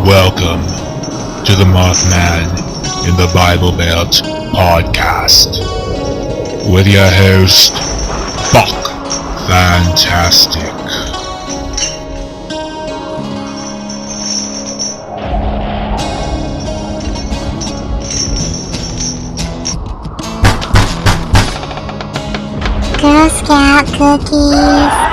Welcome to the Mothman in the Bible Belt podcast with your host, Buck Fantastic. Girl Scout cookies.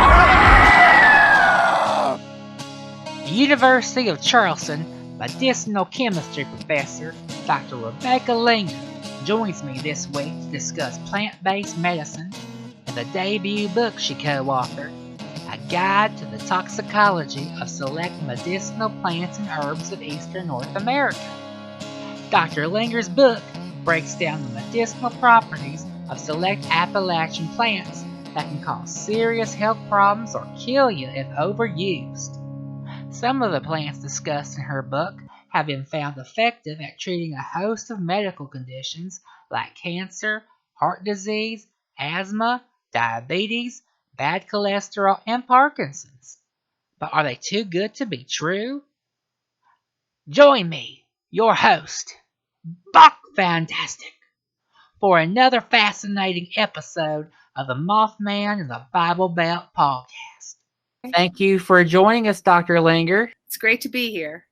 University of Charleston medicinal chemistry professor Dr. Rebecca Linger joins me this week to discuss plant-based medicine and the debut book she co-authored, A Guide to the Toxicology of Select Medicinal Plants and Herbs of Eastern North America. Dr. Linger's book breaks down the medicinal properties of select Appalachian plants that can cause serious health problems or kill you if overused. Some of the plants discussed in her book have been found effective at treating a host of medical conditions like cancer, heart disease, asthma, diabetes, bad cholesterol, and Parkinson's. But are they too good to be true? Join me, your host, Buck Fantastic, for another fascinating episode of the Mothman and the Bible Belt podcast. Thank you for joining us, Dr. Linger. It's great to be here.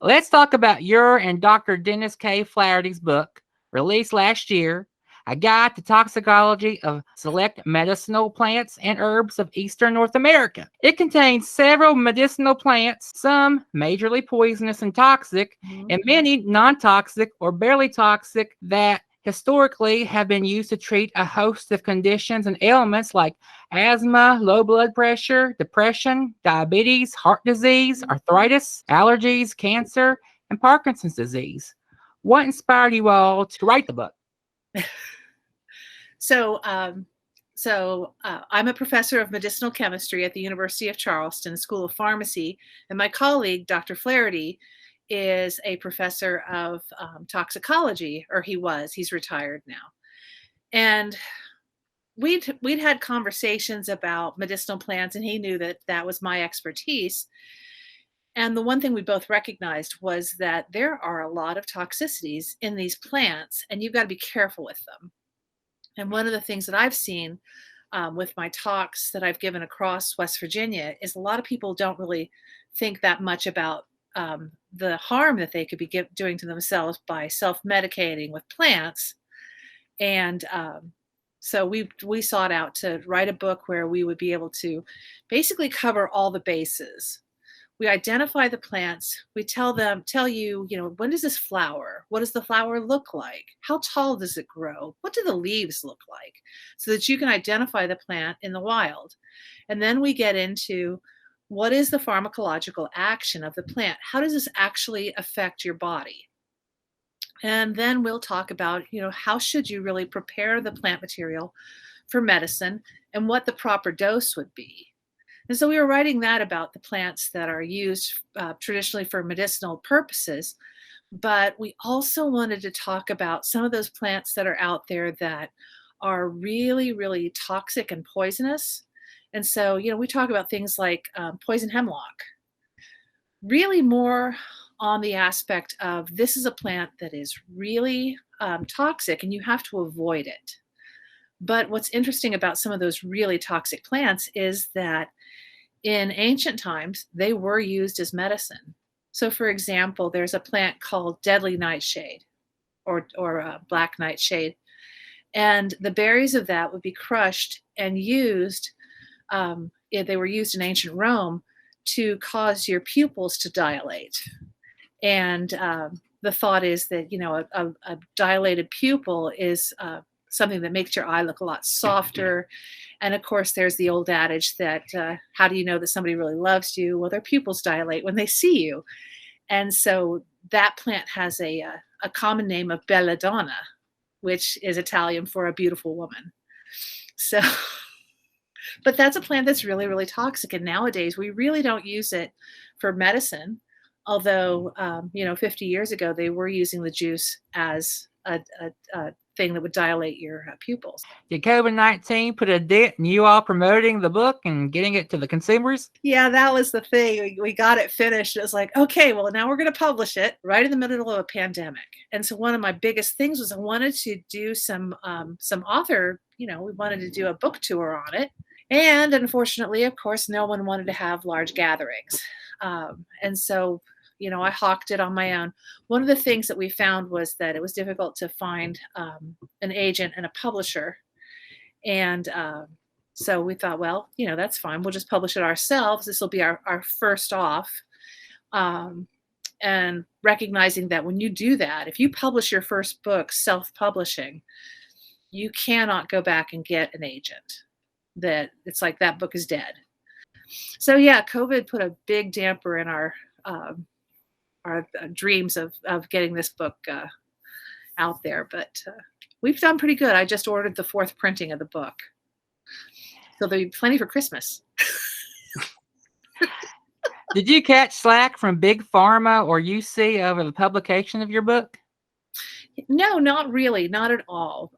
Let's talk about your and Dr. Dennis K. Flaherty's book, released last year, A Guide to Toxicology of Select Medicinal Plants and Herbs of Eastern North America. It contains several medicinal plants, some majorly poisonous and toxic, and many non-toxic or barely toxic that historically have been used to treat a host of conditions and ailments like asthma, low blood pressure, depression, diabetes, heart disease, arthritis, allergies, cancer, and Parkinson's disease. What inspired you all to write the book? So I'm a professor of medicinal chemistry at the University of Charleston School of Pharmacy, and my colleague, Dr. Flaherty, is a professor of toxicology, or he was. He's retired now. And we'd had conversations about medicinal plants, and he knew that that was my expertise. And the one thing we both recognized was that there are a lot of toxicities in these plants, and you've got to be careful with them. And one of the things that I've seen with my talks that I've given across West Virginia is a lot of people don't really think that much about the harm that they could be doing to themselves by self-medicating with plants. And so we sought out to write a book where we would be able to basically cover all the bases. We identify the plants. We tell you, when does this flower? What does the flower look like? How tall does it grow? What do the leaves look like? So that you can identify the plant in the wild. And then we get into what is the pharmacological action of the plant? How does this actually affect your body? And then we'll talk about, how should you really prepare the plant material for medicine and what the proper dose would be. And so we were writing that about the plants that are used traditionally for medicinal purposes, but we also wanted to talk about some of those plants that are out there that are really, really toxic and poisonous. And so, we talk about things like poison hemlock, really more on the aspect of this is a plant that is really toxic and you have to avoid it. But what's interesting about some of those really toxic plants is that in ancient times, they were used as medicine. So for example, there's a plant called deadly nightshade or black nightshade. And the berries of that would be crushed and used. They were used in ancient Rome to cause your pupils to dilate. And the thought is that, a dilated pupil is something that makes your eye look a lot softer. And of course, there's the old adage that how do you know that somebody really loves you? Well, their pupils dilate when they see you. And so that plant has a common name of belladonna, which is Italian for a beautiful woman. So, but that's a plant that's really, really toxic. And nowadays, we really don't use it for medicine. Although, 50 years ago, they were using the juice as a thing that would dilate your pupils. Did COVID-19 put a dent in you all promoting the book and getting it to the consumers? Yeah, that was the thing. We got it finished. It was like, okay, well, now we're going to publish it right in the middle of a pandemic. And so one of my biggest things was I wanted to do some author, we wanted to do a book tour on it. And unfortunately, of course, no one wanted to have large gatherings. And so I hawked it on my own. One of the things that we found was that it was difficult to find an agent and a publisher. And so we thought, well, that's fine. We'll just publish it ourselves. This will be our first off. And recognizing that when you do that, if you publish your first book self-publishing, you cannot go back and get an agent. That it's like that book is dead. So yeah, COVID put a big damper in our dreams of getting this book out there, but we've done pretty good. I just ordered the 4th printing of the book, so there'll be plenty for Christmas. Did you catch slack from Big Pharma or UC over the publication of your book? No, not really, not at all.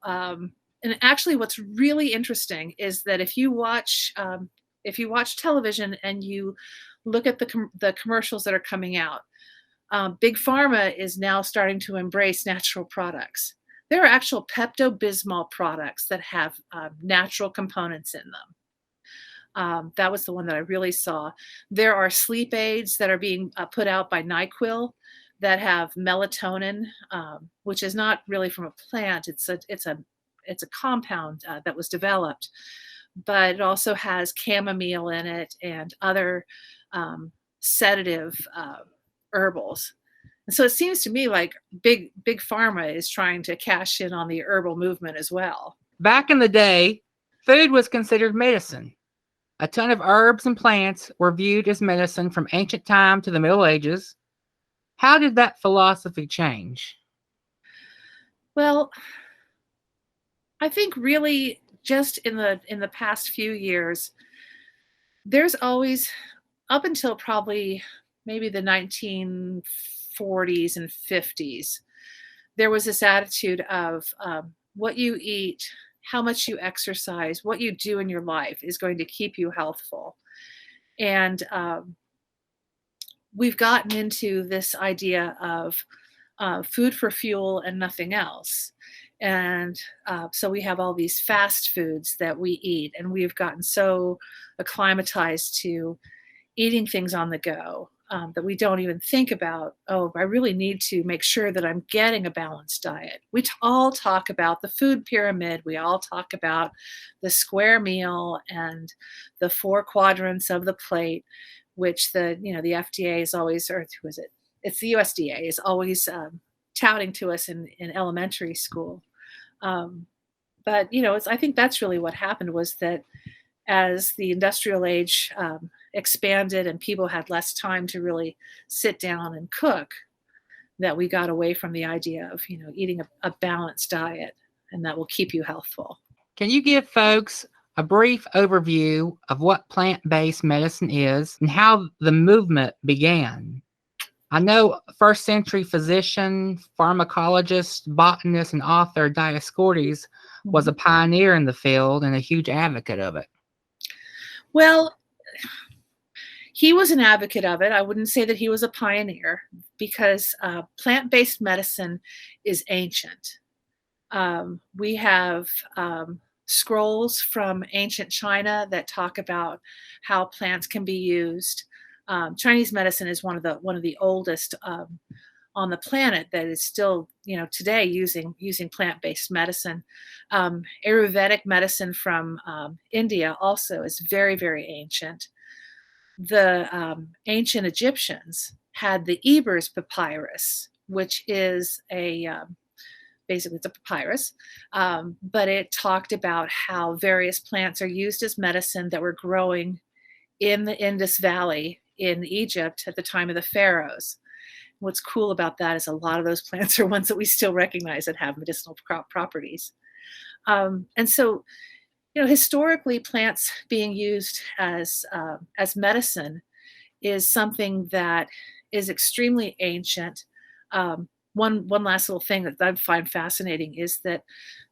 And actually, what's really interesting is that if you watch television and you look at the commercials that are coming out, Big Pharma is now starting to embrace natural products. There are actual Pepto-Bismol products that have natural components in them. That was the one that I really saw. There are sleep aids that are being put out by NyQuil that have melatonin, which is not really from a plant. It's a compound that was developed, but it also has chamomile in it and other sedative herbals. And so it seems to me like big pharma is trying to cash in on the herbal movement as well. Back in the day, food was considered medicine. A ton of herbs and plants were viewed as medicine from ancient time to the Middle Ages. How did that philosophy change? Well, I think really just in the past few years, there's always, up until probably maybe the 1940s and 50s, there was this attitude of what you eat, how much you exercise, what you do in your life is going to keep you healthful. And we've gotten into this idea of food for fuel and nothing else. And so we have all these fast foods that we eat, and we've gotten so acclimatized to eating things on the go that we don't even think about, oh, I really need to make sure that I'm getting a balanced diet. We all talk about the food pyramid. We all talk about the square meal and the 4 quadrants of the plate, which the FDA is always, or who is it? It's the USDA is always touting to us in elementary school. But I think that's really what happened, was that as the industrial age expanded and people had less time to really sit down and cook, that we got away from the idea of eating a balanced diet, and that will keep you healthful. Can you give folks a brief overview of what plant-based medicine is and how the movement began? I know first century physician, pharmacologist, botanist, and author Dioscorides was a pioneer in the field and a huge advocate of it. Well, he was an advocate of it. I wouldn't say that he was a pioneer, because plant-based medicine is ancient. We have scrolls from ancient China that talk about how plants can be used. Chinese medicine is one of the oldest on the planet that is still, today using plant-based medicine. Ayurvedic medicine from India also is very, very ancient. The ancient Egyptians had the Ebers papyrus, which is basically it's a papyrus, but it talked about how various plants are used as medicine that were growing in the Indus Valley in Egypt at the time of the pharaohs. What's cool about that is a lot of those plants are ones that we still recognize that have medicinal properties. And so, historically, plants being used as medicine is something that is extremely ancient. one last little thing that I find fascinating is that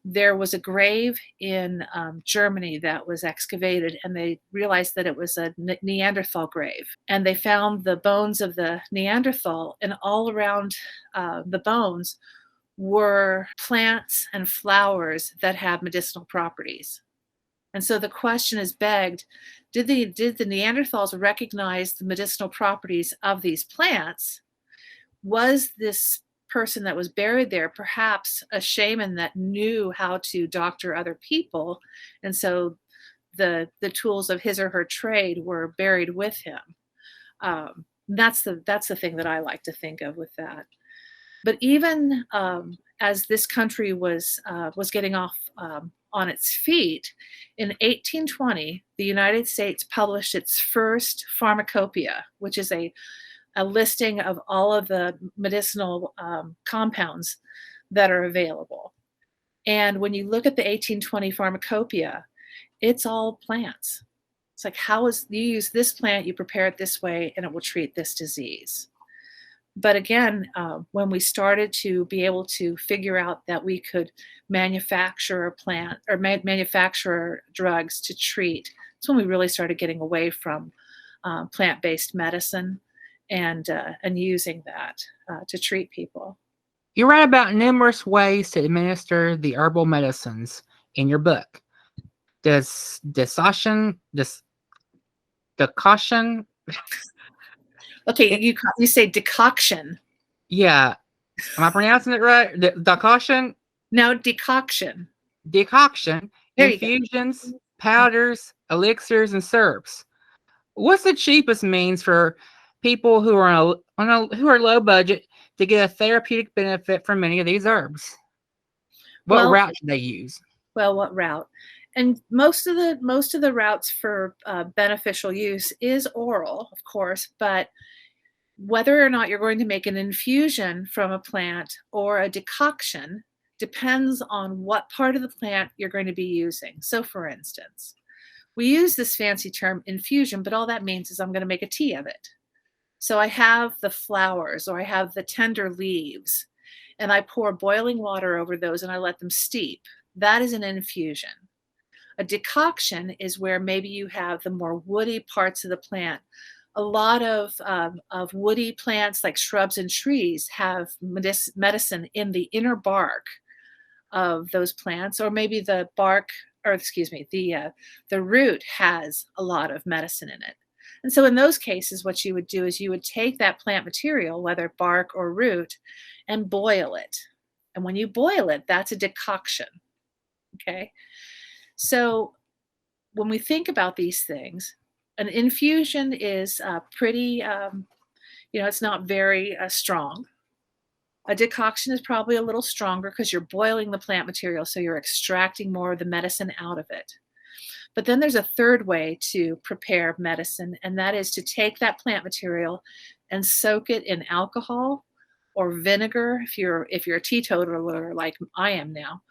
there was a grave in Germany that was excavated, and they realized that it was a Neanderthal grave. And they found the bones of the Neanderthal, and all around the bones were plants and flowers that had medicinal properties. And so the question is begged, did the Neanderthals recognize the medicinal properties of these plants? Was this person that was buried there perhaps a shaman that knew how to doctor other people, and so the tools of his or her trade were buried with him? That's the thing that I like to think of with that. But even as this country was getting off on its feet, in 1820, the United States published its first pharmacopoeia, which is a listing of all of the medicinal compounds that are available. And when you look at the 1820 pharmacopoeia, it's all plants. It's like, you use this plant, you prepare it this way, and it will treat this disease. But again, when we started to be able to figure out that we could manufacture a plant or manufacture drugs to treat, that's when we really started getting away from plant-based medicine and using that to treat people. You write about numerous ways to administer the herbal medicines in your book. Decoction. Okay, you say decoction. Yeah. Am I pronouncing it right? Decoction? No, decoction. Decoction. There Infusions, powders, elixirs, and syrups. What's the cheapest means for people who are who are low budget to get a therapeutic benefit from many of these herbs? What route should they use? Well, what route? And most of the routes for beneficial use is oral, of course, but whether or not you're going to make an infusion from a plant or a decoction depends on what part of the plant you're going to be using. So for instance, we use this fancy term infusion, but all that means is I'm going to make a tea of it. So I have the flowers or I have the tender leaves and I pour boiling water over those and I let them steep. That is an infusion. A decoction is where maybe you have the more woody parts of the plant. A lot of woody plants like shrubs and trees have medicine in the inner bark of those plants, or maybe the root has a lot of medicine in it. And so in those cases, what you would do is you would take that plant material, whether bark or root, and boil it. And when you boil it, that's a decoction. Okay. So when we think about these things, an infusion is pretty, it's not very strong. A decoction is probably a little stronger because you're boiling the plant material, so you're extracting more of the medicine out of it. But then there's a third way to prepare medicine, and that is to take that plant material and soak it in alcohol or vinegar if you're a teetotaler like I am now.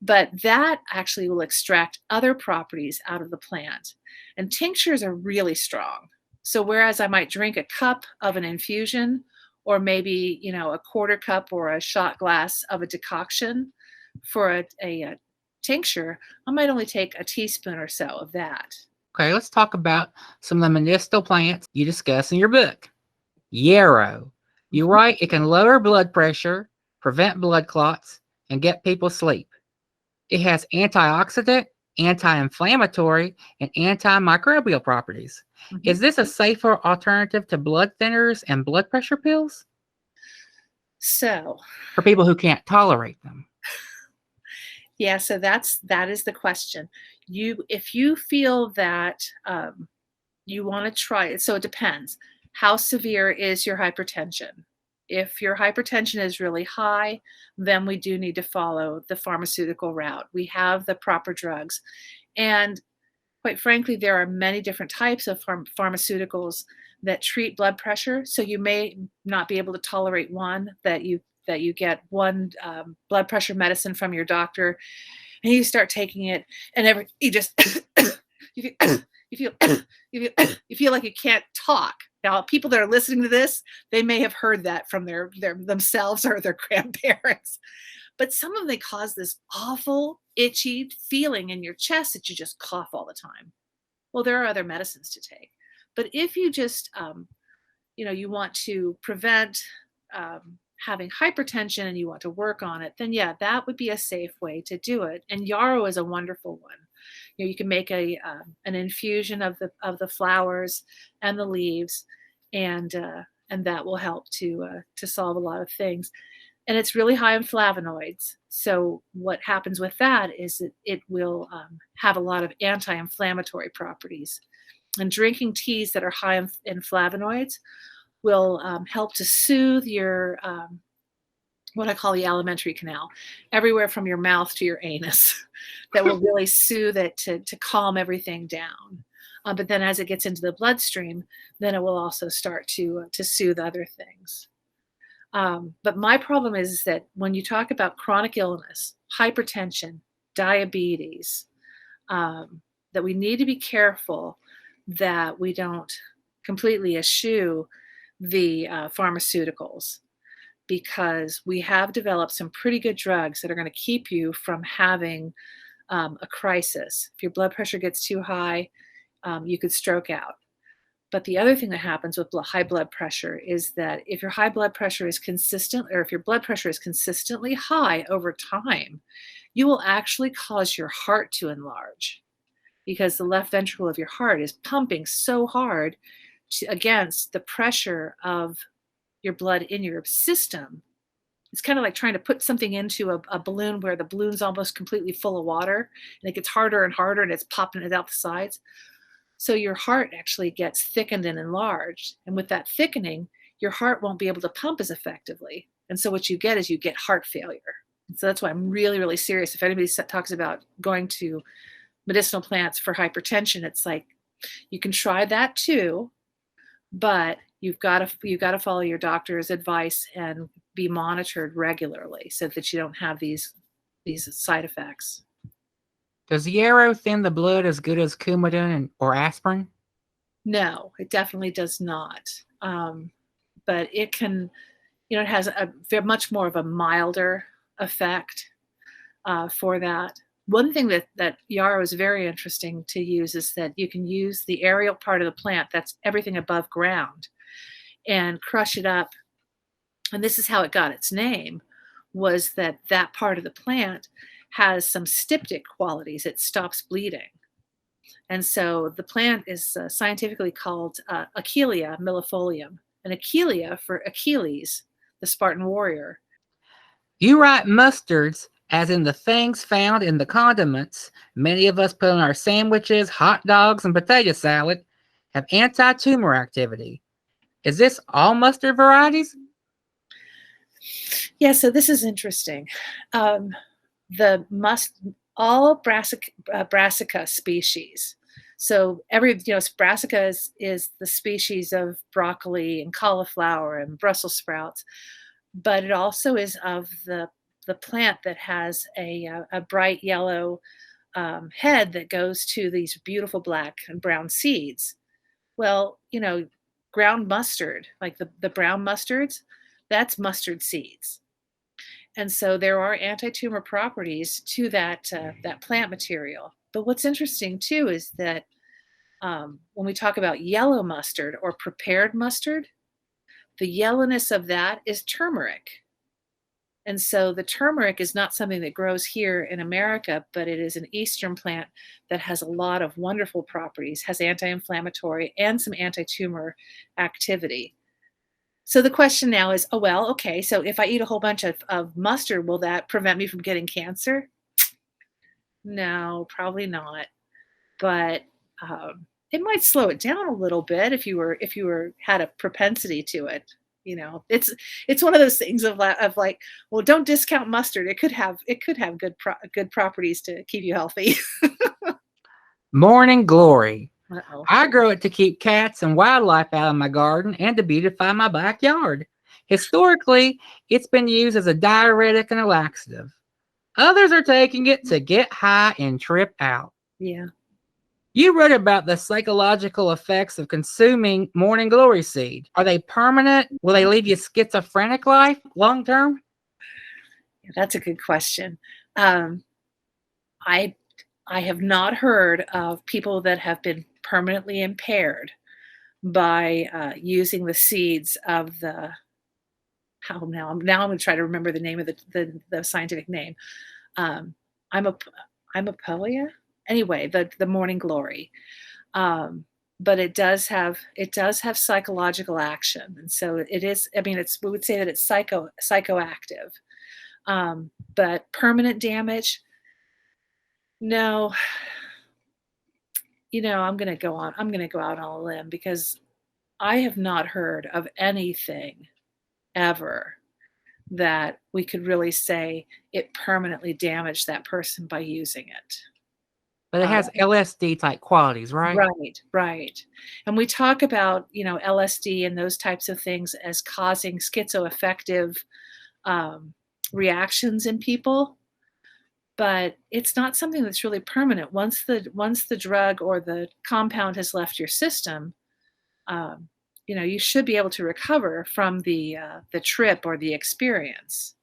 But that actually will extract other properties out of the plant. And tinctures are really strong. So whereas I might drink a cup of an infusion, or maybe, a quarter cup or a shot glass of a decoction for a tincture, I might only take a teaspoon or so of that. Okay, let's talk about some of the medicinal plants you discuss in your book. Yarrow. You write it can lower blood pressure, prevent blood clots, and get people sleep. It has antioxidant, anti-inflammatory, and antimicrobial properties. Mm-hmm. Is this a safer alternative to blood thinners and blood pressure pills? So, for people who can't tolerate them. Yeah, so that is the question. If you feel that you want to try it, so it depends. How severe is your hypertension? If your hypertension is really high, then we do need to follow the pharmaceutical route. We have the proper drugs. And quite frankly, there are many different types of pharmaceuticals that treat blood pressure. So you may not be able to tolerate one that you get one blood pressure medicine from your doctor, and you start taking it, and you feel like you can't talk Now, people that are listening to this, they may have heard that from their themselves or their grandparents. But some of them, they cause this awful, itchy feeling in your chest that you just cough all the time. Well, there are other medicines to take. But if you just, you want to prevent having hypertension and you want to work on it, then yeah, that would be a safe way to do it. And yarrow is a wonderful one. You can make an infusion of the flowers and the leaves, and that will help to solve a lot of things. And it's really high in flavonoids. So what happens with that is it will have a lot of anti-inflammatory properties. And drinking teas that are high in flavonoids will help to soothe your what I call the alimentary canal, everywhere from your mouth to your anus. That will really soothe it to calm everything down. But then as it gets into the bloodstream, then it will also start to soothe other things. But my problem is that when you talk about chronic illness, hypertension, diabetes, that we need to be careful that we don't completely eschew the pharmaceuticals, because we have developed some pretty good drugs that are going to keep you from having a crisis. If your blood pressure gets too high, you could stroke out. But the other thing that happens with high blood pressure is that if your high blood pressure is consistent, or if your blood pressure is consistently high over time, you will actually cause your heart to enlarge, because the left ventricle of your heart is pumping so hard against the pressure of your blood in your system. It's kind of like trying to put something into a balloon where the balloon's almost completely full of water, and it gets harder and harder, and it's popping it out the sides. So your heart actually gets thickened and enlarged. And with that thickening, your heart won't be able to pump as effectively. And so what you get is you get heart failure. And so that's why I'm really, really serious. If anybody talks about going to medicinal plants for hypertension, it's like, you can try that too, but you've got to follow your doctor's advice and be monitored regularly so that you don't have these side effects. Does yarrow thin the blood as good as Coumadin or aspirin? No, it definitely does not. But it can, it has a much more of a milder effect for that. One thing that yarrow is very interesting to use is that you can use the aerial part of the plant, that's everything above ground, and crush it up. And this is how it got its name, was that part of the plant has some styptic qualities. It stops bleeding. And so the plant is scientifically called Achillea millefolium, and Achillea for Achilles, the Spartan warrior. You write mustards as in the things found in the condiments many of us put on our sandwiches, hot dogs, and potato salad have anti-tumor activity. Is this all mustard varieties? Yeah, so this is interesting. All brassica species. So brassica is the species of broccoli and cauliflower and Brussels sprouts, but it also is of the plant that has a bright yellow head that goes to these beautiful black and brown seeds. Well, ground mustard, like the brown mustards, that's mustard seeds. And so there are anti-tumor properties to that plant material. But what's interesting too is that when we talk about yellow mustard or prepared mustard, the yellowness of that is turmeric. And so the turmeric is not something that grows here in America, but it is an Eastern plant that has a lot of wonderful properties, has anti-inflammatory and some anti-tumor activity. So the question now is, okay, so if I eat a whole bunch of mustard, will that prevent me from getting cancer? No, probably not. But it might slow it down a little bit if you had a propensity to it. It's one of those things of like, well, don't discount mustard. It could have good properties to keep you healthy. Morning glory. Uh-oh. I grow it to keep cats and wildlife out of my garden and to beautify my backyard. Historically, it's been used as a diuretic and a laxative. Others are taking it to get high and trip out. Yeah. You wrote about the psychological effects of consuming morning glory seed. Are they permanent? Will they leave you schizophrenic life long term? That's a good question. I have not heard of people that have been permanently impaired by using the seeds of the. Now I'm going to try to remember the name of the scientific name. I'm a polia. Anyway, the morning glory. But it does have psychological action, and so it is. I mean, we would say that it's psychoactive. But permanent damage, no. I'm going to go out on a limb because I have not heard of anything ever that we could really say it permanently damaged that person by using it. But it has LSD type qualities, right? Right. And we talk about, LSD and those types of things as causing schizoaffective reactions in people, but it's not something that's really permanent. Once the drug or the compound has left your system, you should be able to recover from the trip or the experience.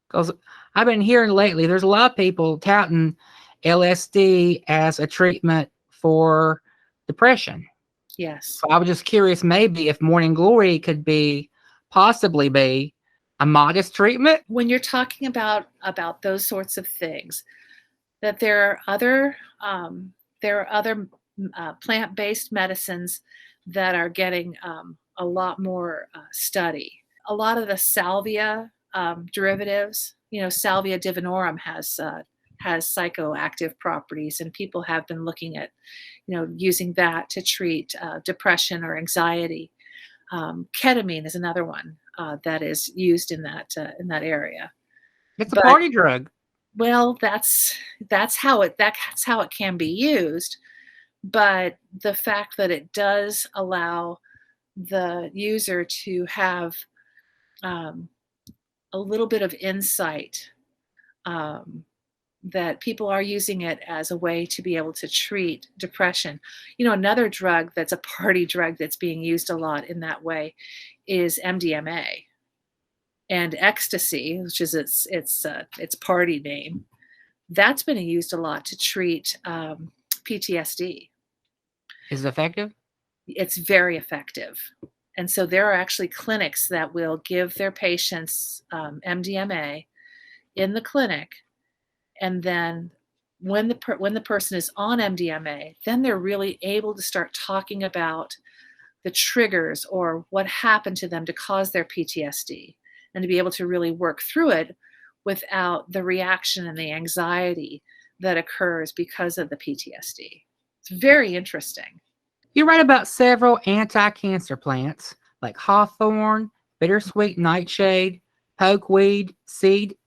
Because I've been hearing lately, there's a lot of people touting LSD as a treatment for depression. Yes. So I was just curious, maybe if morning glory could possibly be a modest treatment. When you're talking about those sorts of things, that there are other plant-based medicines that are getting a lot more study. A lot of the salvia derivatives, Salvia divinorum has psychoactive properties, and people have been looking at, using that to treat depression or anxiety. Ketamine is another one that is used in that area. It's a party drug. Well, that's how it can be used, but the fact that it does allow the user to have a little bit of insight. That people are using it as a way to be able to treat depression. Another drug that's a party drug that's being used a lot in that way is MDMA and Ecstasy, which is its party name. That's been used a lot to treat PTSD. Is it effective? It's very effective. And so there are actually clinics that will give their patients MDMA in the clinic. And then when the person is on MDMA, then they're really able to start talking about the triggers or what happened to them to cause their PTSD, and to be able to really work through it without the reaction and the anxiety that occurs because of the PTSD. It's very interesting. You write about several anti-cancer plants like hawthorn, bittersweet nightshade, pokeweed seed,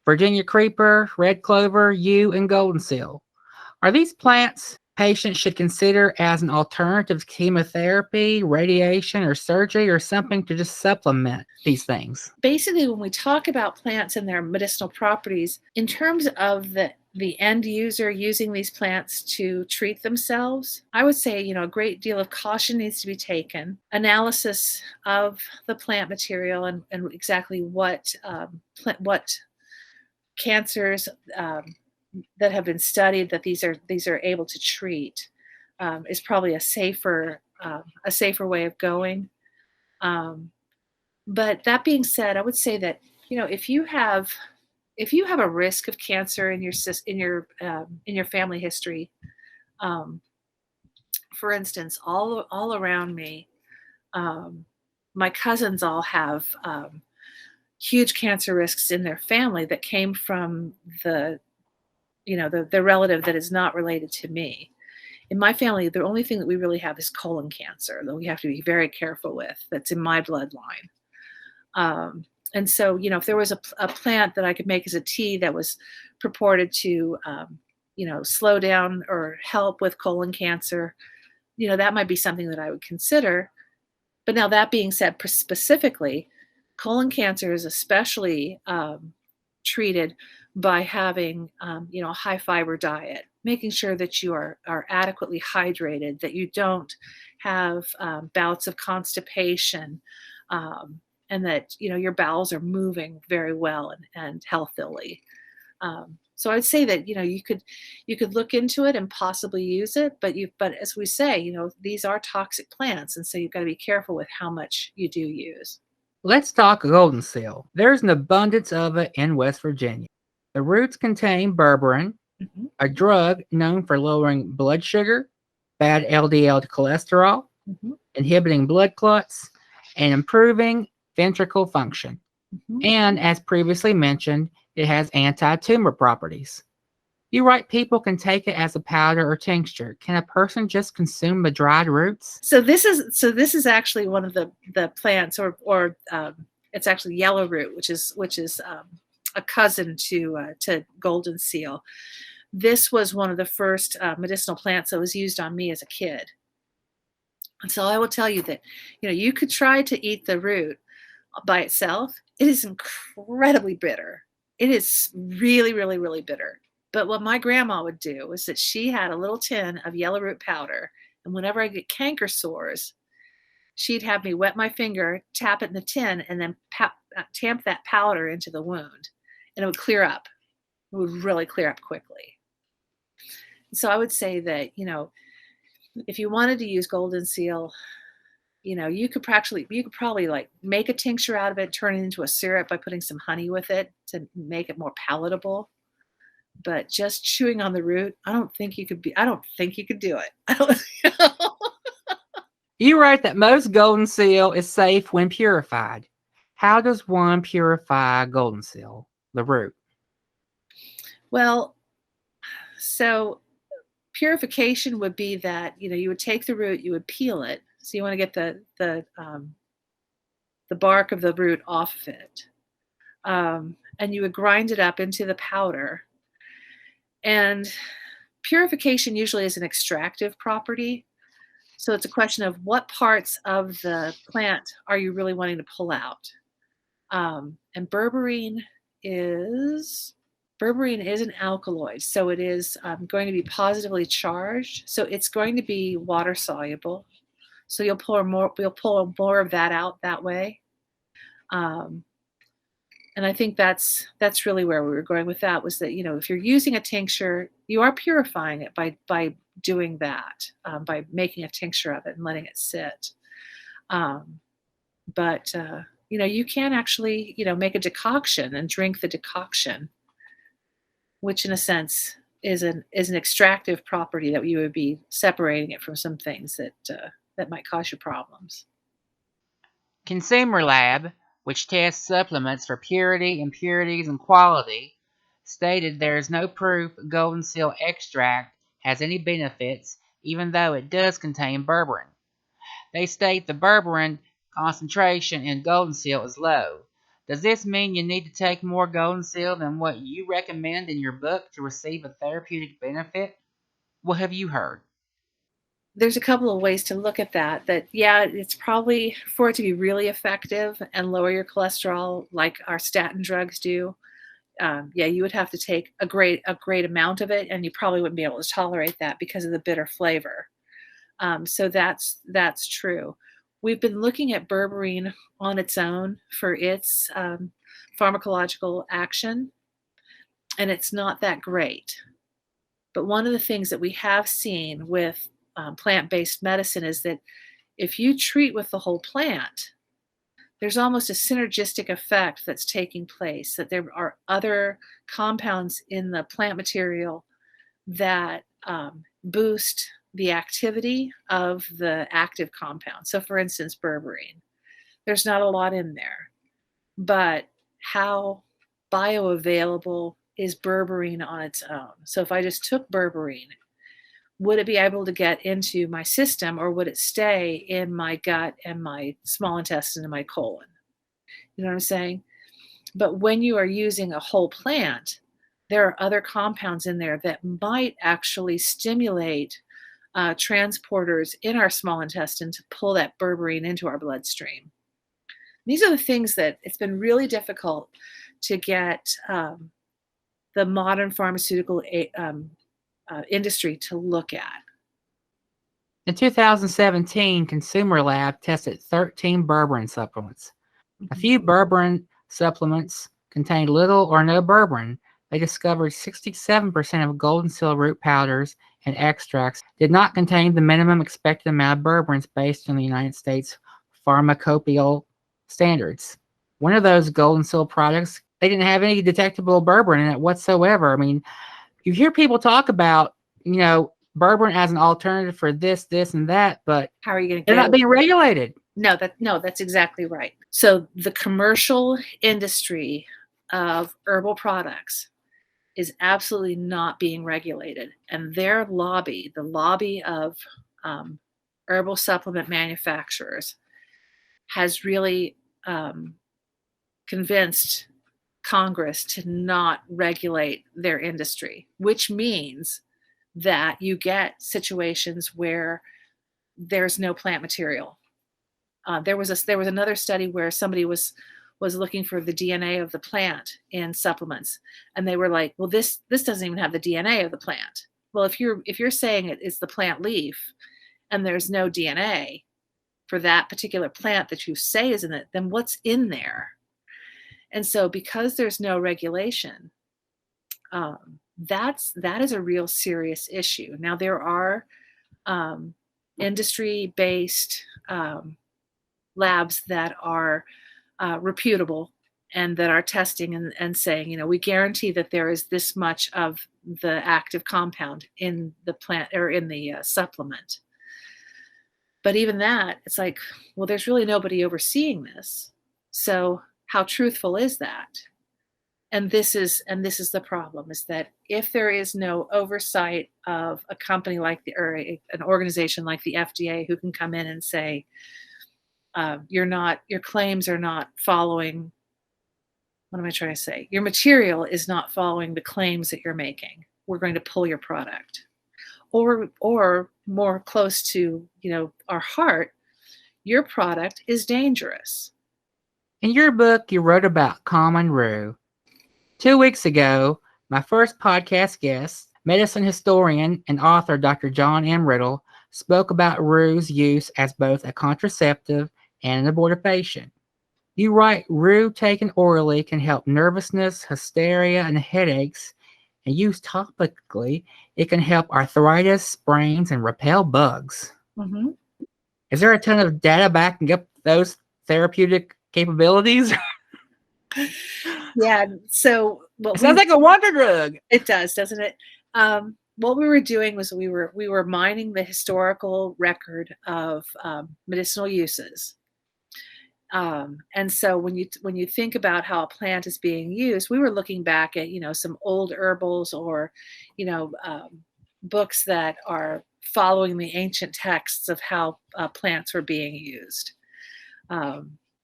Virginia creeper, red clover, yew, and goldenseal. Are these plants patients should consider as an alternative to chemotherapy, radiation, or surgery, or something to just supplement these things? Basically, when we talk about plants and their medicinal properties, in terms of the end user using these plants to treat themselves, I would say, a great deal of caution needs to be taken. Analysis of the plant material and exactly what cancers that have been studied that these are able to treat is probably a safer way of going. But that being said, I would say that if you have a risk of cancer in your family history, for instance, all around me, my cousins all have huge cancer risks in their family that came from the relative that is not related to me. In my family, the only thing that we really have is colon cancer that we have to be very careful with. That's in my bloodline. And so, if there was a plant that I could make as a tea that was purported to, slow down or help with colon cancer, that might be something that I would consider. But now that being said, specifically, colon cancer is especially treated by having, a high fiber diet. making sure that you are adequately hydrated, that you don't have bouts of constipation, and that your bowels are moving very well and healthily. So I'd say that you could look into it and possibly use it, but as we say, these are toxic plants, and so you've got to be careful with how much you do use. Let's talk Goldenseal. There's an abundance of it in West Virginia. The roots contain berberine, a drug known for lowering blood sugar, bad LDL cholesterol, inhibiting blood clots, and improving ventricle function. And as previously mentioned, it has anti-tumor properties. You write people can take it as a powder or tincture. Can a person just consume the dried roots? So this is actually one of the plants, or it's actually yellow root, which is a cousin to Goldenseal. This was one of the first medicinal plants that was used on me as a kid. And so I will tell you that you could try to eat the root by itself. It is incredibly bitter. It is really, really, really bitter. But what my grandma would do was that she had a little tin of yellow root powder, and whenever I get canker sores, she'd have me wet my finger, tap it in the tin, and then tamp that powder into the wound, and it would clear up. It would really clear up quickly. So I would say that if you wanted to use Goldenseal, you could probably like make a tincture out of it, turn it into a syrup by putting some honey with it to make it more palatable. But just chewing on the root, I don't think you could do it. You write that most Goldenseal is safe when purified. How does one purify Goldenseal, the root? Well, so purification would be that you would take the root, you would peel it. So you want to get the bark of the root off of it, and you would grind it up into the powder. And purification usually is an extractive property. So it's a question of what parts of the plant are you really wanting to pull out. And berberine is an alkaloid. So it is going to be positively charged. So it's going to be water soluble. So you'll pull more of that out that way. And I think that's really where we were going with that, was that, if you're using a tincture, you are purifying it by doing that, by making a tincture of it and letting it sit. But you can actually, make a decoction and drink the decoction, which in a sense is an extractive property that you would be separating it from some things that might cause you problems. Consumer Lab, which tests supplements for purity, impurities, and quality, stated there is no proof Goldenseal extract has any benefits, even though it does contain berberine. They state the berberine concentration in Goldenseal is low. Does this mean you need to take more Goldenseal than what you recommend in your book to receive a therapeutic benefit? What have you heard? There's a couple of ways to look at that. It's probably, for it to be really effective and lower your cholesterol like our statin drugs do, you would have to take a great amount of it, and you probably wouldn't be able to tolerate that because of the bitter flavor. So that's true. We've been looking at berberine on its own for its pharmacological action, and it's not that great. But one of the things that we have seen with plant-based medicine is that if you treat with the whole plant, there's almost a synergistic effect that's taking place, that there are other compounds in the plant material that boost the activity of the active compound. So for instance, berberine, there's not a lot in there, but how bioavailable is berberine on its own? So if I just took berberine, would it be able to get into my system, or would it stay in my gut and my small intestine and my colon? You know what I'm saying? But when you are using a whole plant, there are other compounds in there that might actually stimulate transporters in our small intestine to pull that berberine into our bloodstream. These are the things that it's been really difficult to get the modern pharmaceutical industry to look at. In 2017, Consumer Lab tested 13 berberine supplements. A few berberine supplements contained little or no berberine. They discovered 67% of Goldenseal root powders and extracts did not contain the minimum expected amount of berberines based on the United States pharmacopoeial standards. One of those Goldenseal products, they didn't have any detectable berberine in it whatsoever. I mean, you hear people talk about, berberine as an alternative for this, and that, but how are you going to they're not being regulated. No, that's exactly right. So the commercial industry of herbal products is absolutely not being regulated, and their lobby, the lobby of herbal supplement manufacturers, has really convinced Congress to not regulate their industry, which means that you get situations where there's no plant material. There was another study where somebody was looking for the DNA of the plant in supplements, and they were like, well, this doesn't even have the DNA of the plant. Well, if you're saying it is the plant leaf and there's no DNA for that particular plant that you say is in it, then what's in there? And so because there's no regulation, that is a real serious issue. Now there are industry-based labs that are reputable and that are testing and saying, we guarantee that there is this much of the active compound in the plant or in the supplement. But even that, it's like, well, there's really nobody overseeing this. So how truthful is that? And this is the problem, is that if there is no oversight of a company like an organization like the FDA who can come in and say, your claims are not following, what am I trying to say? Your material is not following the claims that you're making. We're going to pull your product. Or more close to, our heart, your product is dangerous. In your book, you wrote about common rue. 2 weeks ago, my first podcast guest, medicine historian and author Dr. John M. Riddle, spoke about rue's use as both a contraceptive and an abortifacient. You write, rue taken orally can help nervousness, hysteria, and headaches, and used topically, it can help arthritis, sprains, and repel bugs. Mm-hmm. Is there a ton of data backing up those therapeutic capabilities? Yeah. So it sounds like a wonder drug. It does, doesn't it? What we were doing was we were mining the historical record of medicinal uses. And so when you think about how a plant is being used, we were looking back at, some old herbals or, books that are following the ancient texts of how plants were being used.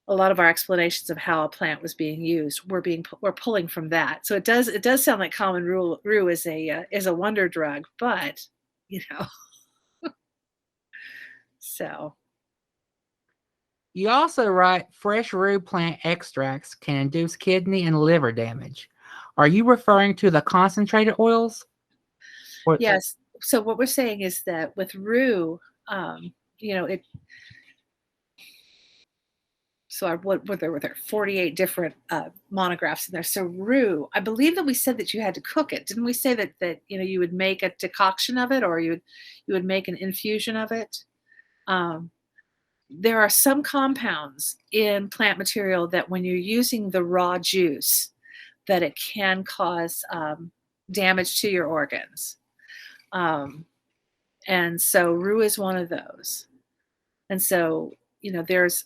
A lot of our explanations of how a plant was being used, we're pulling from that. So it does sound like common rue is a wonder drug, but so. You also write, fresh rue plant extracts can induce kidney and liver damage. Are you referring to the concentrated oils? Yes. So what we're saying is that with rue, it. So what were there 48 different monographs in there. So rue, I believe that we said that you had to cook it. Didn't we say that you would make a decoction of it, or you would make an infusion of it? There are some compounds in plant material that when you're using the raw juice, that it can cause damage to your organs. And so rue is one of those. And so, there's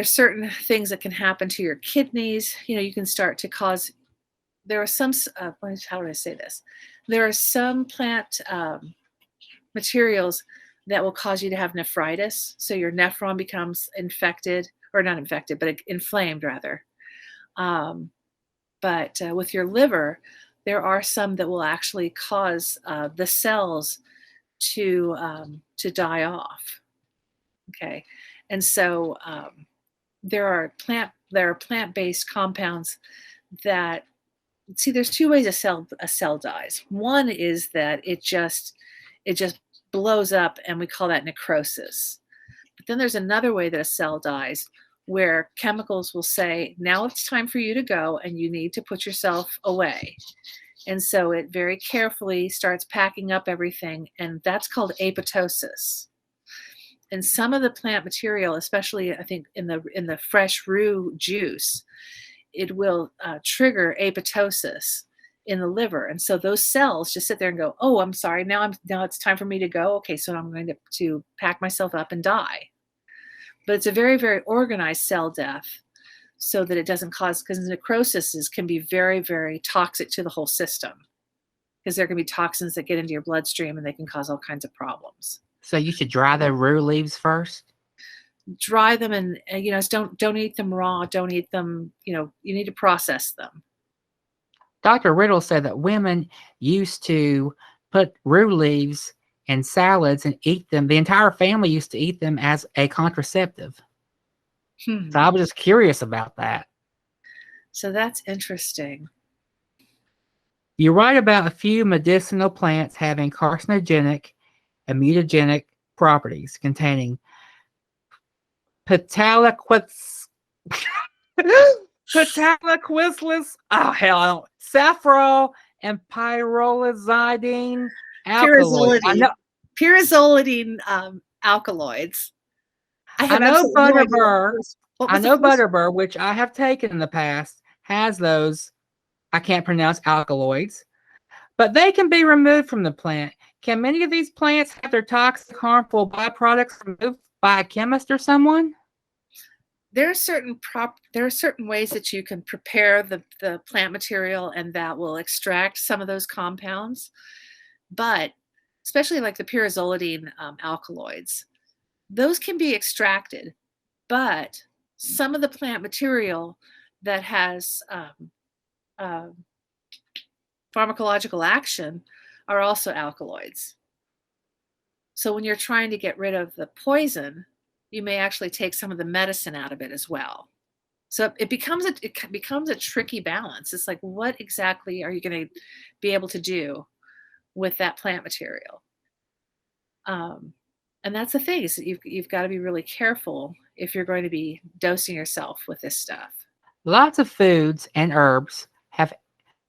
certain things that can happen to your kidneys. You can start to cause, there are some, how do I say this? There are some plant materials that will cause you to have nephritis. So your nephron becomes infected, or not infected, but inflamed rather. But with your liver, there are some that will actually cause the cells to die off. Okay. And so there are plant-based compounds that see, there's two ways a cell dies. One is that it just blows up, and we call that necrosis. But then there's another way that a cell dies, where chemicals will say, now it's time for you to go, and you need to put yourself away. And so it very carefully starts packing up everything, and that's called apoptosis. And some of the plant material, especially I think in the fresh rue juice, it will trigger apoptosis in the liver, and so those cells just sit there and go, "Oh, I'm sorry. Now it's time for me to go. Okay, so I'm going to pack myself up and die." But it's a very, very organized cell death, so that it doesn't cause, because necrosis can be very, very toxic to the whole system, because there can be toxins that get into your bloodstream and they can cause all kinds of problems. So you should dry the rue leaves first? Dry them, and don't eat them raw. Don't eat them, you need to process them. Dr. Riddle said that women used to put rue leaves in salads and eat them. The entire family used to eat them as a contraceptive. So I was just curious about that. So that's interesting. You write about a few medicinal plants having carcinogenic and mutagenic properties, containing Petaliquis, saffron, and pyrrolizidine alkaloids. Pyrazolidine alkaloids. I know Butterbur, which I have taken in the past, has those, I can't pronounce, alkaloids, but they can be removed from the plant. Can many of these plants have their toxic, harmful byproducts removed by a chemist or someone? There are certain ways that you can prepare the plant material, and that will extract some of those compounds. But especially like the pyrazolidine alkaloids, those can be extracted. But some of the plant material that has pharmacological action are also alkaloids. So when you're trying to get rid of the poison, you may actually take some of the medicine out of it as well. So it becomes a tricky balance. It's like, what exactly are you going to be able to do with that plant material? And that's the thing, is that you've got to be really careful if you're going to be dosing yourself with this stuff. Lots of foods and herbs have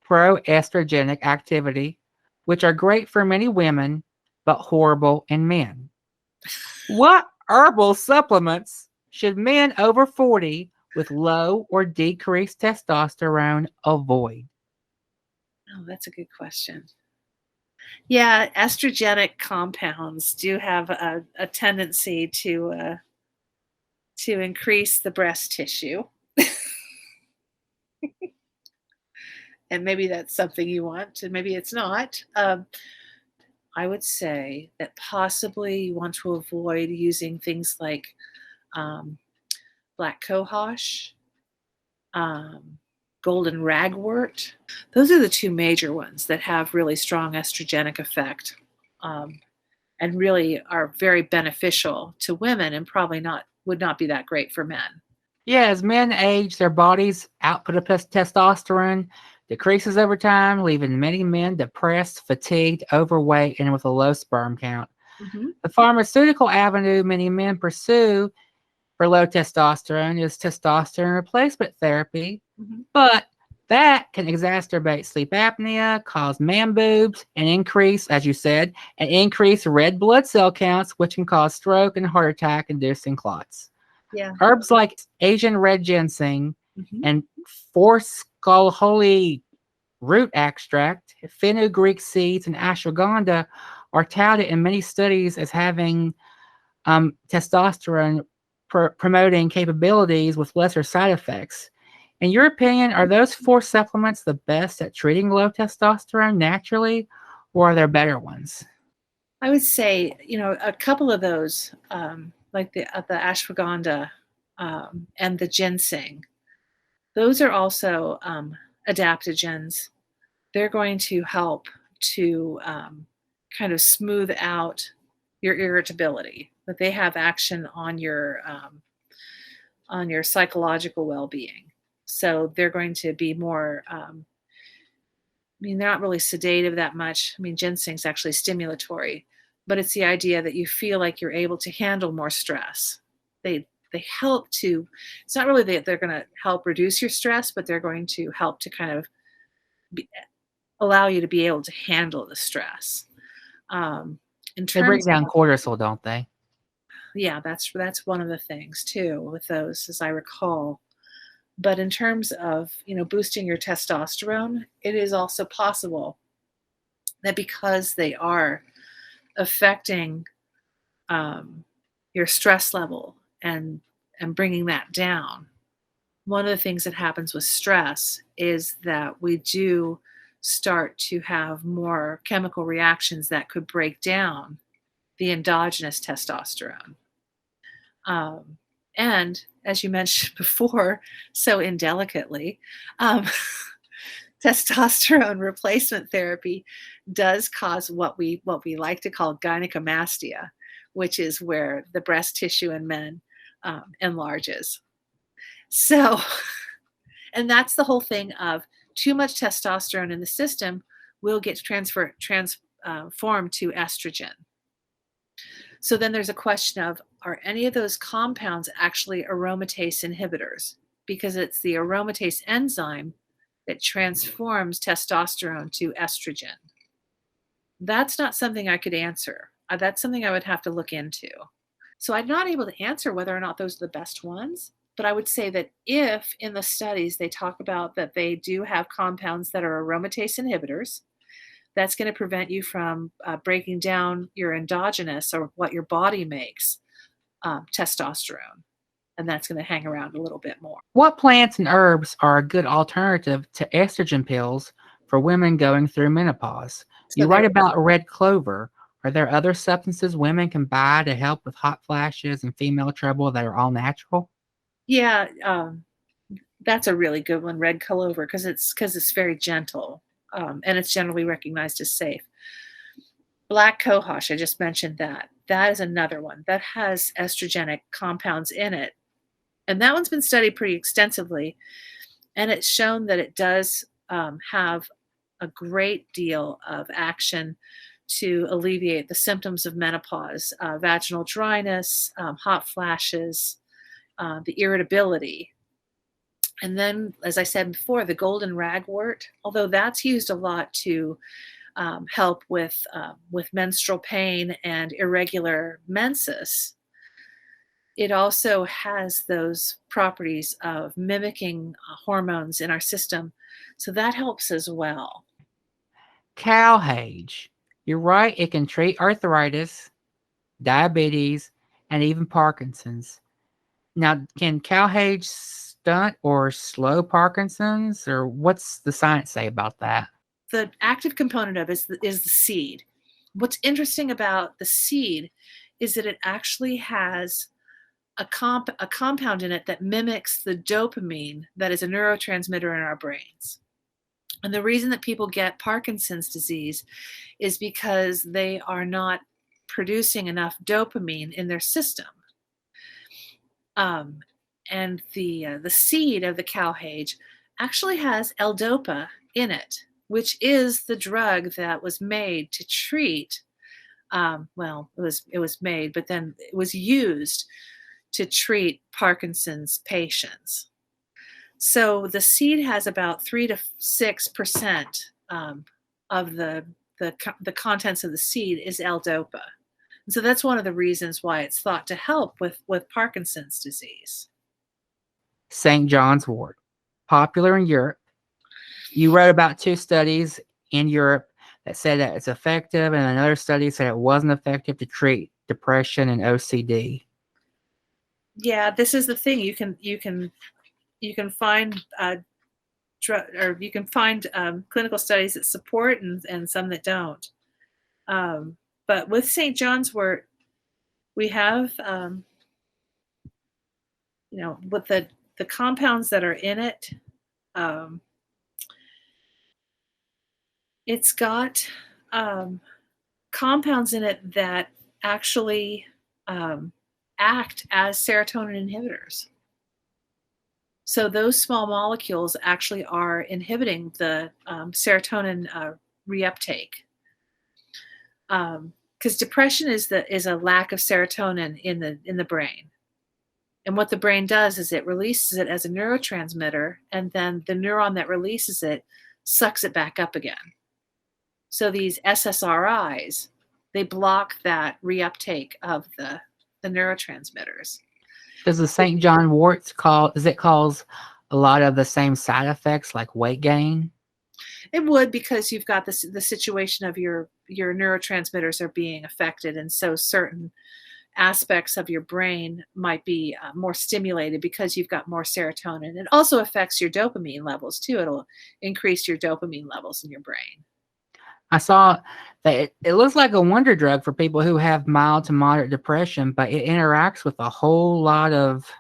pro-estrogenic activity, which are great for many women, but horrible in men. What herbal supplements should men over 40 with low or decreased testosterone avoid? Oh, that's a good question. Yeah, estrogenic compounds do have a tendency to increase the breast tissue. And maybe that's something you want, and maybe it's not. I would say that possibly you want to avoid using things like black cohosh, golden ragwort. Those are the two major ones that have really strong estrogenic effect, and really are very beneficial to women, and probably would not be that great for men. Yeah, as men age, their body's output of testosterone decreases over time, leaving many men depressed, fatigued, overweight, and with a low sperm count. Mm-hmm. The pharmaceutical avenue many men pursue for low testosterone is testosterone replacement therapy, but that can exacerbate sleep apnea, cause man boobs, and increase, as you said, red blood cell counts, which can cause stroke and heart attack inducing clots. Yeah. Herbs like Asian red ginseng and holy root extract, fenugreek seeds, and ashwagandha are touted in many studies as having testosterone promoting capabilities with lesser side effects. In your opinion, are those 4 supplements the best at treating low testosterone naturally, or are there better ones? I would say, a couple of those, like the ashwagandha and the ginseng, those are also adaptogens. They're going to help to kind of smooth out your irritability, but they have action on your psychological well-being. So they're going to be more mean, they're not really sedative that much. I mean, ginseng's actually stimulatory, but it's the idea that you feel like you're able to handle more stress. They help to, it's not really that they're going to help reduce your stress, but they're going to help to kind of allow you to be able to handle the stress. They break down cortisol, don't they? Yeah, that's one of the things too with those, as I recall. But in terms of, boosting your testosterone, it is also possible that because they are affecting your stress level and bringing that down, one of the things that happens with stress is that we do start to have more chemical reactions that could break down the endogenous testosterone. And as you mentioned before, so indelicately, testosterone replacement therapy does cause what we like to call gynecomastia, which is where the breast tissue in men enlarges. So, and that's the whole thing of too much testosterone in the system will get transformed to estrogen. So then there's a question of, are any of those compounds actually aromatase inhibitors? Because it's the aromatase enzyme that transforms testosterone to estrogen. That's not something I could answer. That's something I would have to look into. So I'm not able to answer whether or not those are the best ones, but I would say that if in the studies they talk about that they do have compounds that are aromatase inhibitors, that's going to prevent you from breaking down your endogenous, or what your body makes, testosterone. And that's going to hang around a little bit more. What plants and herbs are a good alternative to estrogen pills for women going through menopause? You write about red clover. Are there other substances women can buy to help with hot flashes and female trouble that are all natural? Yeah, that's a really good one, red clover, because it's very gentle, and it's generally recognized as safe. Black cohosh, I just mentioned that. That is another one that has estrogenic compounds in it. And that one's been studied pretty extensively. And it's shown that it does have a great deal of action to alleviate the symptoms of menopause, vaginal dryness, hot flashes, the irritability. And then, as I said before, the golden ragwort, although that's used a lot to help with menstrual pain and irregular menses, it also has those properties of mimicking hormones in our system. So that helps as well. Cowhage. You're right, it can treat arthritis, diabetes, and even Parkinson's. Now, can cowhage stunt or slow Parkinson's, or what's the science say about that? The active component of it is the seed. What's interesting about the seed is that it actually has a compound in it that mimics the dopamine that is a neurotransmitter in our brains. And the reason that people get Parkinson's disease is because they are not producing enough dopamine in their system. And the seed of the cowhage actually has L-DOPA in it, which is the drug that was made to treat. Well, it was made, but then it was used to treat Parkinson's patients. So the seed has about 3 to 6% of the contents of the seed is L-DOPA. And so that's one of the reasons why it's thought to help with Parkinson's disease. St. John's wort, popular in Europe. You wrote about 2 studies in Europe that said that it's effective, and another study said it wasn't effective to treat depression and OCD. Yeah, this is the thing. You can find you can find clinical studies that support and some that don't. But with St. John's wort, we have with the compounds that are in it, it's got compounds in it that actually act as serotonin inhibitors. So those small molecules actually are inhibiting the serotonin reuptake. Because depression is a lack of serotonin in the brain. And what the brain does is it releases it as a neurotransmitter, and then the neuron that releases it sucks it back up again. So these SSRIs, they block that reuptake of the neurotransmitters. Does the St. John Wort cause a lot of the same side effects like weight gain? It would, because you've got the situation of your neurotransmitters are being affected, and so certain aspects of your brain might be more stimulated because you've got more serotonin. It also affects your dopamine levels too. It'll increase your dopamine levels in your brain. I saw that it looks like a wonder drug for people who have mild to moderate depression, but it interacts with a whole lot of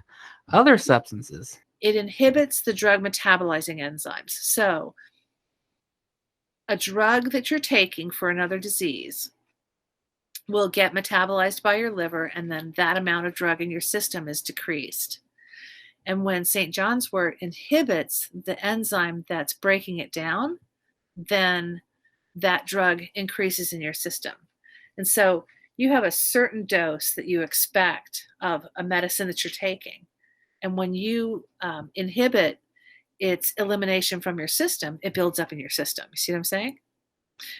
other substances. It inhibits the drug metabolizing enzymes. So a drug that you're taking for another disease will get metabolized by your liver, and then that amount of drug in your system is decreased. And when St. John's wort inhibits the enzyme that's breaking it down, then that drug increases in your system. And so you have a certain dose that you expect of a medicine that you're taking. And when you inhibit its elimination from your system, it builds up in your system. You see what I'm saying?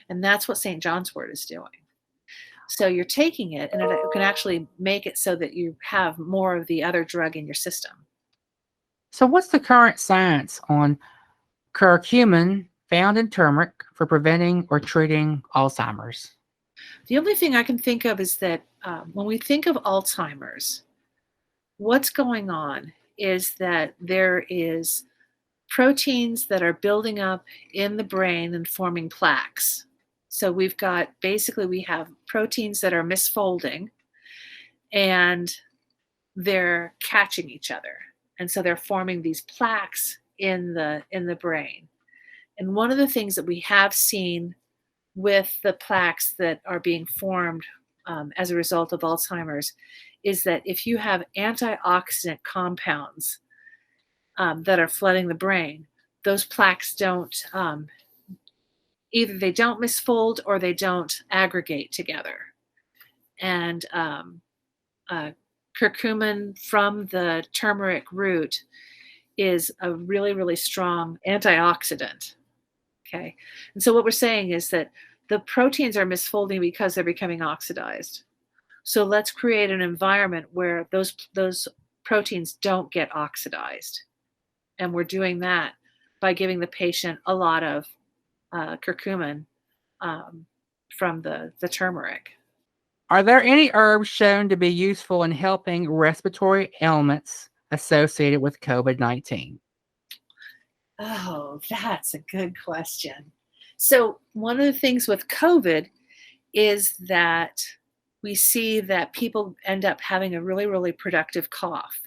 And that's what St. John's wort is doing. So you're taking it, and it can actually make it so that you have more of the other drug in your system. So what's the current science on curcumin found in turmeric for preventing or treating Alzheimer's? The only thing I can think of is that when we think of Alzheimer's, what's going on is that there is proteins that are building up in the brain and forming plaques. So we have proteins that are misfolding, and they're catching each other. And so they're forming these plaques in the brain. And one of the things that we have seen with the plaques that are being formed as a result of Alzheimer's is that if you have antioxidant compounds that are flooding the brain, those plaques don't, either they don't misfold or they don't aggregate together. And curcumin from the turmeric root is a really, really strong antioxidant. Okay. And so what we're saying is that the proteins are misfolding because they're becoming oxidized. So let's create an environment where those proteins don't get oxidized. And we're doing that by giving the patient a lot of curcumin from the turmeric. Are there any herbs shown to be useful in helping respiratory ailments associated with COVID-19? Oh, that's a good question. So one of the things with COVID is that we see that people end up having a really, really productive cough,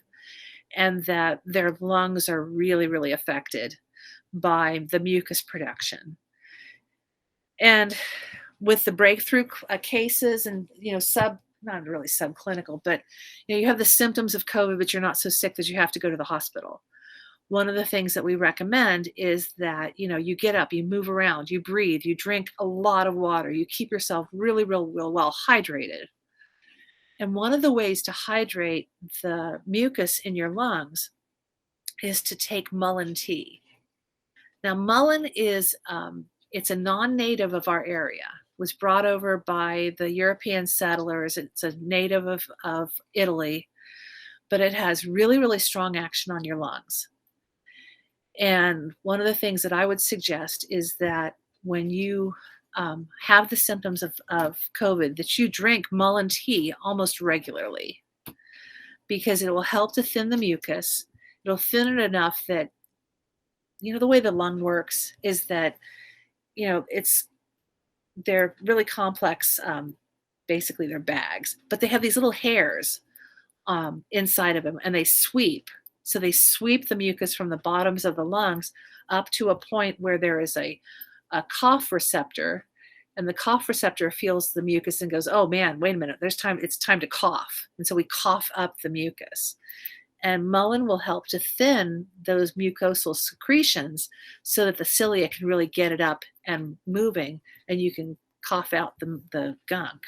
and that their lungs are really, really affected by the mucus production. And with the breakthrough cases and, not really subclinical, but, you have the symptoms of COVID, but you're not so sick that you have to go to the hospital. One of the things that we recommend is that, you get up, you move around, you breathe, you drink a lot of water, you keep yourself really, real well hydrated. And one of the ways to hydrate the mucus in your lungs is to take Mullen tea. Now, Mullen is, it's a non-native of our area. It was brought over by the European settlers. It's a native of Italy, but it has really, really strong action on your lungs. And one of the things that I would suggest is that when you have the symptoms of COVID, that you drink Mullen tea almost regularly, because it will help to thin the mucus. It'll thin it enough that, the way the lung works is that, they're really complex, basically they're bags, but they have these little hairs inside of them, and they sweep. So they sweep the mucus from the bottoms of the lungs up to a point where there is a cough receptor, and the cough receptor feels the mucus and goes, oh man, wait a minute, it's time to cough. And so we cough up the mucus. And mullein will help to thin those mucosal secretions so that the cilia can really get it up and moving, and you can cough out the gunk.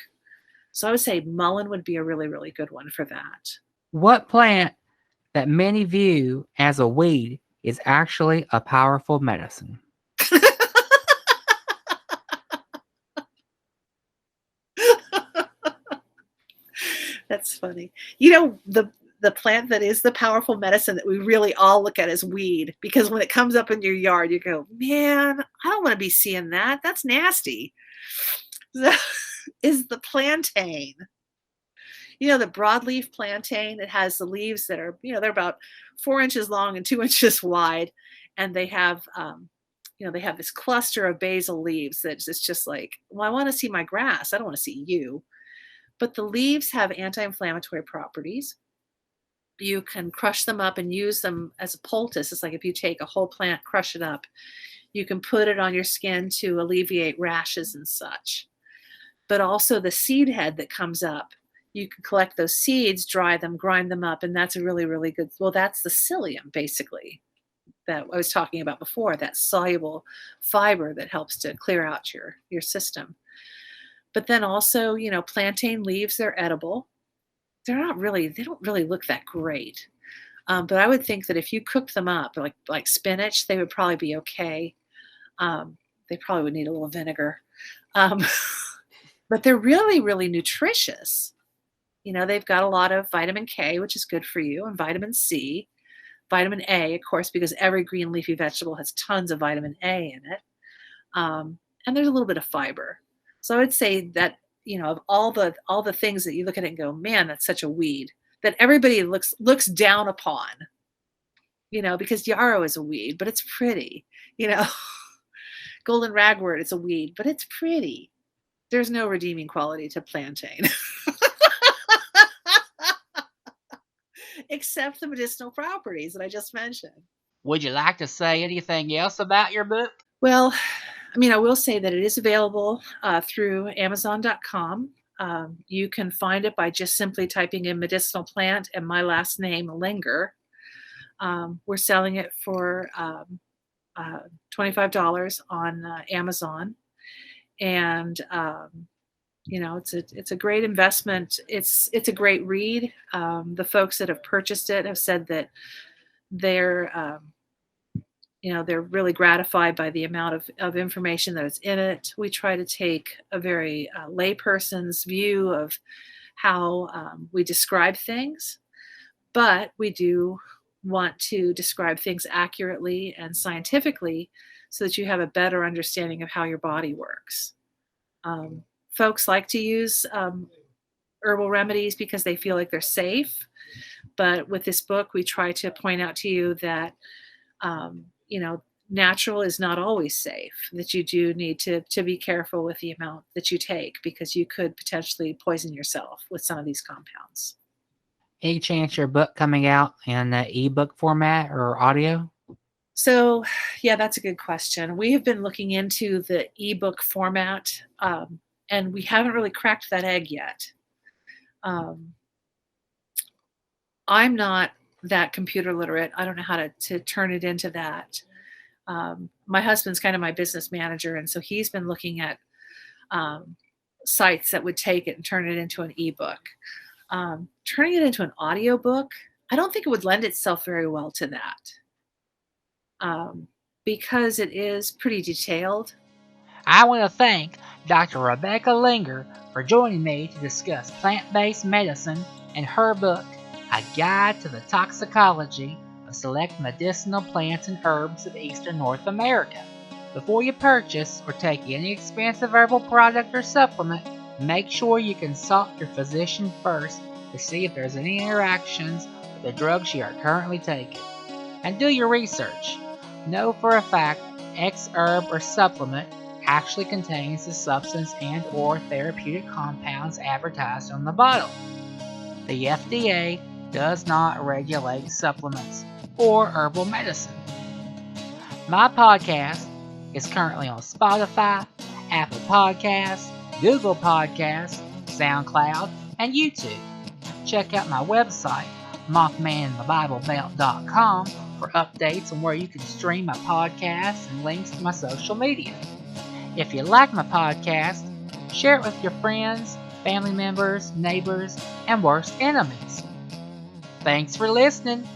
So I would say mullein would be a really, really good one for that. What plant that many view as a weed is actually a powerful medicine? That's funny. You know, the plant that is the powerful medicine that we really all look at as weed, because when it comes up in your yard, you go, man, I don't want to be seeing that. That's nasty. Is the plantain. You know, the broadleaf plantain, it has the leaves that are, they're about 4 inches long and 2 inches wide. And they have, they have this cluster of basal leaves that's just like, well, I want to see my grass. I don't want to see you. But the leaves have anti-inflammatory properties. You can crush them up and use them as a poultice. It's like if you take a whole plant, crush it up, you can put it on your skin to alleviate rashes and such. But also the seed head that comes up, you can collect those seeds, dry them, grind them up, and that's a really, really good, well, that's the psyllium, basically, that I was talking about before, that soluble fiber that helps to clear out your system. But then also, plantain leaves, they're edible. They don't really look that great. But I would think that if you cooked them up like spinach, they would probably be okay. They probably would need a little vinegar. But they're really, really nutritious. They've got a lot of vitamin K, which is good for you, and vitamin C, vitamin A, of course, because every green leafy vegetable has tons of vitamin A in it. And there's a little bit of fiber. So I would say that, of all the things that you look at it and go, man, that's such a weed, that everybody looks down upon, because yarrow is a weed, but it's pretty, golden ragwort is a weed, but it's pretty. There's no redeeming quality to plantain. Except the medicinal properties that I just mentioned. Would you like to say anything else about your book? Well, I will say that it is available through Amazon.com. You can find it by just simply typing in medicinal plant and my last name, Linger. We're selling it for $25 on Amazon. And, it's a great investment. It's a great read. The folks that have purchased it have said that they're really gratified by the amount of information that is in it. We try to take a very layperson's view of how we describe things, but we do want to describe things accurately and scientifically so that you have a better understanding of how your body works. Folks like to use herbal remedies because they feel like they're safe, but with this book, we try to point out to you that natural is not always safe, that you do need to be careful with the amount that you take because you could potentially poison yourself with some of these compounds. Any chance your book coming out in ebook format or audio? So, yeah, that's a good question. We have been looking into the ebook format, and we haven't really cracked that egg yet. I'm not that computer literate. I don't know how to turn it into that. My husband's kind of my business manager, and so he's been looking at sites that would take it and turn it into an ebook. Turning it into an audiobook, I don't think it would lend itself very well to that because it is pretty detailed. I want to thank Dr. Rebecca Linger for joining me to discuss plant-based medicine and her book, A Guide to the Toxicology of Select Medicinal Plants and Herbs of Eastern North America. Before you purchase or take any expensive herbal product or supplement, make sure you consult your physician first to see if there's any interactions with the drugs you are currently taking. And do your research. Know for a fact X herb or supplement actually contains the substance and or therapeutic compounds advertised on the bottle. The FDA does not regulate supplements or herbal medicine. My podcast is currently on Spotify, Apple Podcasts, Google Podcasts, SoundCloud, and YouTube. Check out my website, mothmanandthebiblebelt.com for updates on where you can stream my podcast and links to my social media. If you like my podcast, share it with your friends, family members, neighbors, and worst enemies. Thanks for listening.